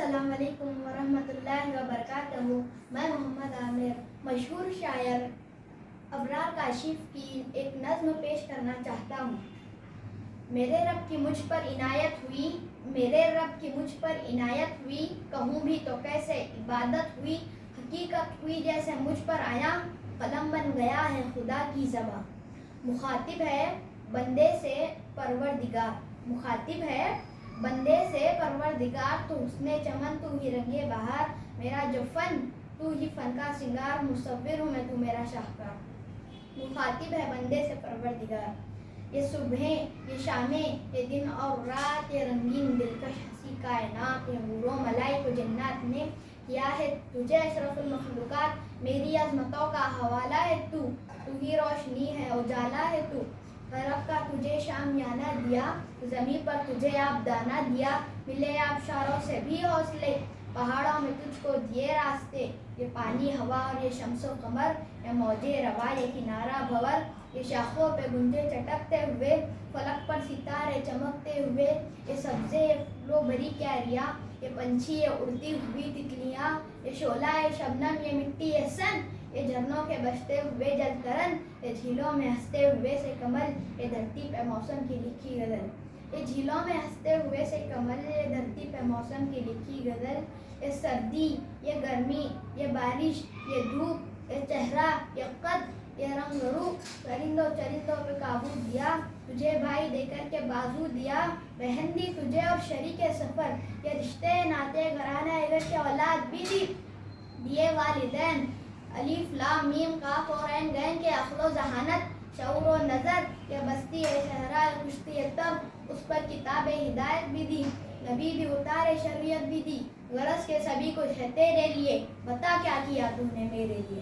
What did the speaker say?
السلام علیکم ورحمۃ اللہ وبرکاتہ. میں محمد عامر مشہور شاعر ابرار کاشف کی ایک نظم پیش کرنا چاہتا ہوں. میرے رب کی مجھ پر عنایت ہوئی، میرے رب کی مجھ پر عنایت ہوئی، کہوں بھی تو کیسے عبادت ہوئی، حقیقت ہوئی جیسے مجھ پر آیا، قلم بن گیا ہے خدا کی زباں. مخاطب ہے بندے سے پروردگار، مخاطب ہے بندے سے پروردگار، تو حسن چمن تو ہی رنگے بہار، میرا جو فن تو ہی فن کا سنگار، مصور ہوں میں تو میرا شاہکار. مخاطب ہے بندے سے پروردگار. یہ صبحیں، یہ شامیں، یہ دن اور رات، یہ رنگین دلکش ہنسی کائنات، یہ حور و ملائک و جنات نے کیا ہے تجھے اشرف المخلوقات. میری عظمتوں کا حوالہ ہے تو ہی روشنی ہے اجالا ہے تو. غرب کا تجھے شامیانہ دیا، زمین پر تجھے آبدانہ دیا، ملے آبشاروں سے بھی حوصلے، پہاڑوں میں تجھ کو دیے راستے. یہ پانی ہوا اور یہ شمس و قمر، یہ موجے روا یہ کنارہ بھور، یہ شاخوں پہ گنجے چٹکتے ہوئے، فلک پر ستارے چمکتے ہوئے، یہ سبزے یہ پھولوں بھری کیاریاں، یہ پنچھی یہ اڑتی ہوئی تتلیاں، یہ شعلہ یہ شبنم یہ مٹی یہ سن، یہ جھرنوں کے بجتے ہوئے جل ترن، یہ جھیلوں میں ہنستے ہوئے سے کمل، یہ دھرتی پہ موسم کی لکھی غزل. یہ جھیلوں میں ہنستے ہوئے سے کمل، یہ دھرتی پہ موسم کی لکھی غزل. یہ سردی یہ گرمی یہ بارش یہ دھوپ، یہ چہرہ یہ قد یہ رنگ روپ، پرندوں چرندوں پہ قابو دیا، تجھے بھائی دے کر کے بازو دیا، بہن دی تجھے اور شریک سفر، یہ رشتے ناطے گھرانہ اگر کے اولاد بھی دی، دیے والدین الف لام میم قاف اور عین غین کے عقل و ذہانت، شعور و نظر، یہ بستی ہے صحرا کشتی تب، اس پر کتاب ہدایت بھی دی، نبی بھی اتارے شریعت بھی دی، غرض کے سبھی کچھ ہے تیرے لیے، بتا کیا کیا تو نے میرے لیے.